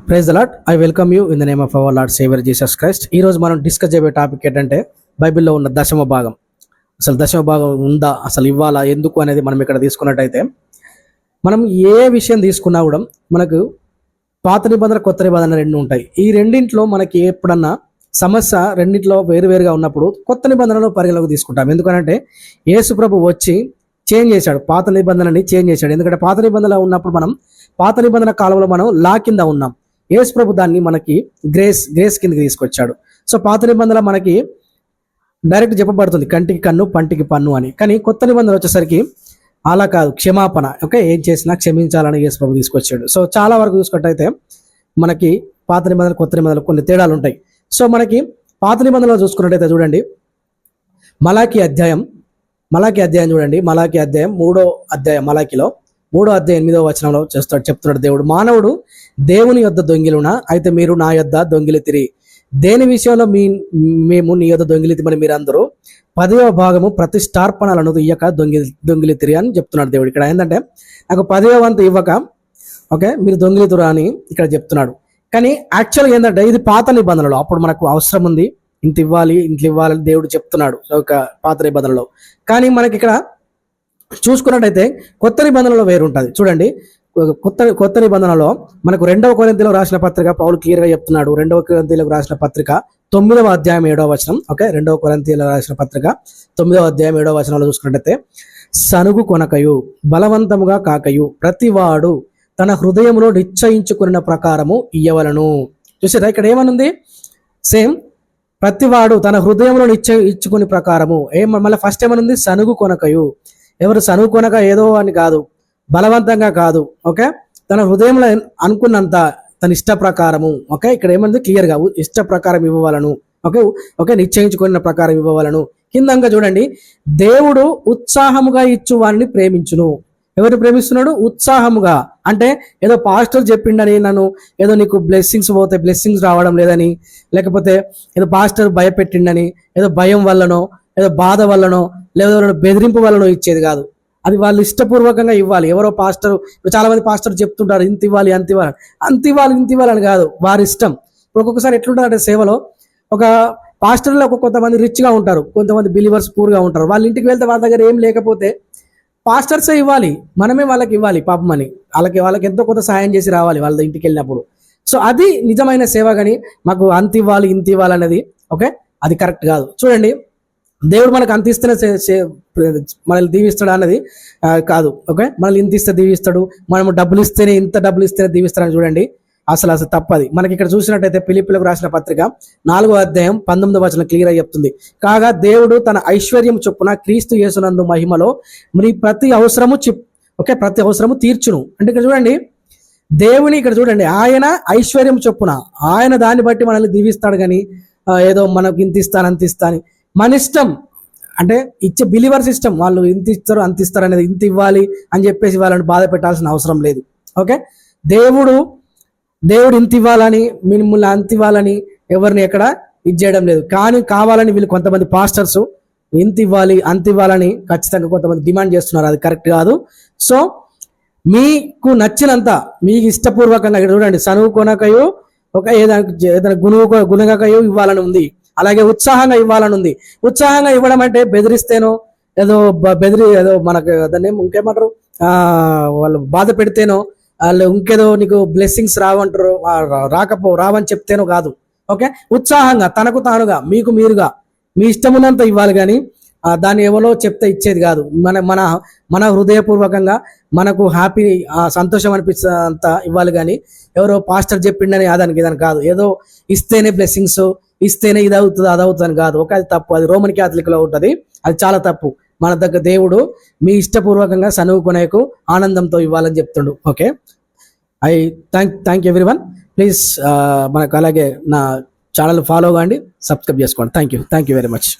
Praise the Lord. I welcome you in the name of our Lord Saviour Jesus Christ. ఈ రోజు మనం discuss చేయబోయే topic ఏంటంటే బైబిల్లో ఉన్న దశమ భాగం. అసలు దశమ భాగం ఉందా, అసలు ఇవ్వాలా, ఎందుకు అనేది మనం ఇక్కడ తీసుకున్నట్టయితే, మనం ఏ విషయం తీసుకున్నా కూడా మనకు పాత నిబంధన కొత్త నిబంధన రెండు ఉంటాయి. ఈ రెండింటిలో మనకి ఎప్పుడన్నా సమస్య రెండింటిలో వేరువేరుగా ఉన్నప్పుడు కొత్త నిబంధనలు పరిగణలోకి తీసుకుంటాం. ఎందుకంటే యేసు ప్రభు వచ్చి చేంజ్ చేశాడు, పాత నిబంధనని చేంజ్ చేశాడు. ఎందుకంటే పాత నిబంధనలో ఉన్నప్పుడు మనం పాత నిబంధన కాలంలో మనం లా కింద ఉన్నాం. యేసు ప్రభు దాన్ని మనకి గ్రేస్ కిందకి తీసుకొచ్చాడు. సో పాత నిబంధన మనకి డైరెక్ట్ చెప్పబడుతుంది కంటికి కన్ను పంటికి పన్ను అని. కానీ కొత్త నిబంధన వచ్చేసరికి అలా కాదు, క్షమాపణ. ఓకే, ఏం చేసినా క్షమించాలని యేసు ప్రభు తీసుకొచ్చాడు. సో చాలా వరకు చూసుకున్నట్టయితే మనకి పాత నిబంధన కొత్త నిబంధనలు కొన్ని తేడాలు ఉంటాయి. సో మనకి పాత నిబంధనలో చూసుకున్నట్టయితే చూడండి, మలాకి అధ్యాయం చూడండి. మలాకి అధ్యాయం 3వ అధ్యాయం, మలాకిలో 3వ అధ్యాయం 8వ వచనంలో చెప్తున్నాడు దేవుడు, మానవుడు దేవుని యొద్ద దొంగిలునా, అయితే మీరు నా యొద్ద దొంగిలితిరి. దేని విషయంలో మేము నీ యొద్ద దొంగిలితిమని మీరందరూ 10వ భాగము ప్రతిష్టార్పణలను ఇయ్యక దొంగిలితిరి అని చెప్తున్నాడు దేవుడు. ఇక్కడ ఏంటంటే నాకు 10వ వంతు ఇవ్వక ఓకే మీరు దొంగిలితురా అని ఇక్కడ చెప్తున్నాడు. కానీ యాక్చువల్గా ఏంటంటే ఇది పాత నిబంధనలో, అప్పుడు మనకు అవసరం ఉంది, ఇంత ఇవ్వాలి అని దేవుడు చెప్తున్నాడు ఒక పాత నిబంధనలో. కానీ మనకి ఇక్కడ చూసుకున్నట్టయితే కొత్త నిబంధనలో వేరుంటుంది. చూడండి, కొత్త నిబంధనలో మనకు 2వ కొరింథీయులకు రాసిన పత్రిక పౌలు క్లియర్గా చెప్తున్నాడు. 2వ కొరింథీయులకు రాసిన పత్రిక 9వ అధ్యాయం 7వ వచనం. ఓకే, 2వ కొరింథీయులకు రాసిన పత్రిక 9వ అధ్యాయం 7వ వచనంలో చూసుకున్నట్టయితే, సనుగు కొనకయు బలవంతముగా కాకయు ప్రతివాడు తన హృదయంలో నిశ్చయించుకున్న ప్రకారము ఇయ్యవలను. చూసారా, ఇక్కడ ఏమనుంది? సేమ్ ప్రతివాడు తన హృదయంలో నిశ్చయించుకునే ప్రకారము. మళ్ళీ ఫస్ట్ ఏమనుంది? సనుగు కొనకయు. ఎవరు సనుగు కొనక ఏదో అని కాదు, బలవంతంగా కాదు. ఓకే, తన హృదయంలో అనుకున్నంత తన ఇష్ట ప్రకారము. ఓకే, ఇక్కడ ఏమంది క్లియర్గా ఇష్ట ప్రకారం ఇవ్వవలను. ఓకే నిశ్చయించుకున్న ప్రకారం ఇవ్వవలను. కిందంగా చూడండి, దేవుడు ఉత్సాహముగా ఇచ్చు వారిని ప్రేమించును. ఎవరు ప్రేమిస్తున్నాడు? ఉత్సాహముగా. అంటే ఏదో పాస్టర్ చెప్పిండని నన్ను ఏదో నీకు బ్లెస్సింగ్స్ పోతే బ్లెస్సింగ్స్ రావడం లేదని, లేకపోతే ఏదో పాస్టర్ భయపెట్టిండని ఏదో భయం వల్లనో ఏదో బాధ వల్లనో లేదా బెదిరింపు వల్లనో ఇచ్చేది కాదు. అది వాళ్ళు ఇష్టపూర్వకంగా ఇవ్వాలి. ఎవరో పాస్టర్, చాలా మంది పాస్టర్ చెప్తుంటారు ఇంత ఇవ్వాలి ఇంత ఇవ్వాలి అని కాదు, వారి ఇష్టం. ఇప్పుడు ఒక్కొక్కసారి ఎట్లుంటుంది అంటే సేవలో ఒక పాస్టర్లో కొంతమంది రిచ్గా ఉంటారు, కొంతమంది బిలీవర్స్ పూర్గా ఉంటారు. వాళ్ళ ఇంటికి వెళ్తే వాళ్ళ దగ్గర ఏం లేకపోతే పాస్టర్సే ఇవ్వాలి, మనమే వాళ్ళకి ఇవ్వాలి పాపం అని. వాళ్ళకి ఎంతో కొంత సాయం చేసి రావాలి వాళ్ళ ఇంటికి వెళ్ళినప్పుడు. సో అది నిజమైన సేవ. కానీ మాకు అంత ఇవ్వాలి ఇంత ఇవ్వాలి అనేది ఓకే అది కరెక్ట్ కాదు. చూడండి, దేవుడు మనకు అంత ఇస్తేనే మనల్ని దీవిస్తాడు అన్నది కాదు. ఓకే, మనల్ని ఇంత ఇస్తే దీవిస్తాడు, మనము ఇంత డబ్బులు ఇస్తేనే దీవిస్తాడని చూడండి, అసలు తప్పది. మనకి ఇక్కడ చూసినట్టయితే ఫిలిప్పీయులకు రాసిన పత్రిక 4వ అధ్యాయం 19వ వచనం క్లియర్ గా చెప్తుంది, కాగా దేవుడు తన ఐశ్వర్యం చొప్పున క్రీస్తు యేసునందు మహిమలో మీ ప్రతి అవసరము తీర్చును. అంటే ఇక్కడ చూడండి, దేవుని ఇక్కడ చూడండి, ఆయన ఐశ్వర్యం చొప్పున ఆయన దాన్ని బట్టి మనల్ని దీవిస్తాడు. కానీ ఏదో మనకు ఇంత ఇస్తాను అంత ఇస్తాను మన ఇష్టం, అంటే ఇచ్చే బిలీవర్స్ ఇష్టం, వాళ్ళు ఇంత ఇస్తారు అంత ఇస్తారు అనేది, ఇంత ఇవ్వాలి అని చెప్పేసి వాళ్ళని బాధ పెట్టాల్సిన అవసరం లేదు. ఓకే, దేవుడు ఇంత ఇవ్వాలని మిమ్మల్ని అంత ఇవ్వాలని ఎవరిని ఎక్కడ ఇది చేయడం లేదు. కానీ కావాలని వీళ్ళు కొంతమంది పాస్టర్స్ ఇంత ఇవ్వాలి అంత ఇవ్వాలని ఖచ్చితంగా కొంతమంది డిమాండ్ చేస్తున్నారు. అది కరెక్ట్ కాదు. సో మీకు నచ్చినంత మీకు ఇష్టపూర్వకంగా ఇక్కడ చూడండి, సనువు కొనకయో ఒక ఏదైనా గుణగకయో ఇవ్వాలని ఉంది, అలాగే ఉత్సాహంగా ఇవ్వాలని ఉంది. ఉత్సాహంగా ఇవ్వడం అంటే బెదిరిస్తేనో ఏదో మనకు దాన్ని ఇంకేమంటారు, వాళ్ళు బాధ పెడితేనో వాళ్ళు ఇంకేదో నీకు బ్లెస్సింగ్స్ రావని చెప్తేనో కాదు. ఓకే, ఉత్సాహంగా తనకు తానుగా మీకు మీరుగా మీ ఇష్టమున్నంత ఇవ్వాలి. కానీ దాన్ని ఎవరో చెప్తే ఇచ్చేది కాదు. మన హృదయపూర్వకంగా మనకు హ్యాపీ సంతోషం అనిపిస్తేంత ఇవ్వాలి. కానీ ఎవరో పాస్టర్ చెప్పిండని అదానికి ఇదని కాదు, ఏదో ఇస్తేనే బ్లెస్సింగ్స్ ఇస్తేనే ఇది అవుతుంది అది అవుతుంది కాదు. ఓకే, అది తప్పు. అది రోమన్ క్యాథలిక్లో ఉంటుంది, అది చాలా తప్పు. మన దగ్గర దేవుడు మీ ఇష్టపూర్వకంగా సనువుకునేకు ఆనందంతో ఇవ్వాలని చెప్తుండు. Okay, thank everyone. ప్లీజ్ మనకు అలాగే నా ఛానల్ ఫాలో కాండి, సబ్స్క్రైబ్ చేసుకోండి. Thank you very much.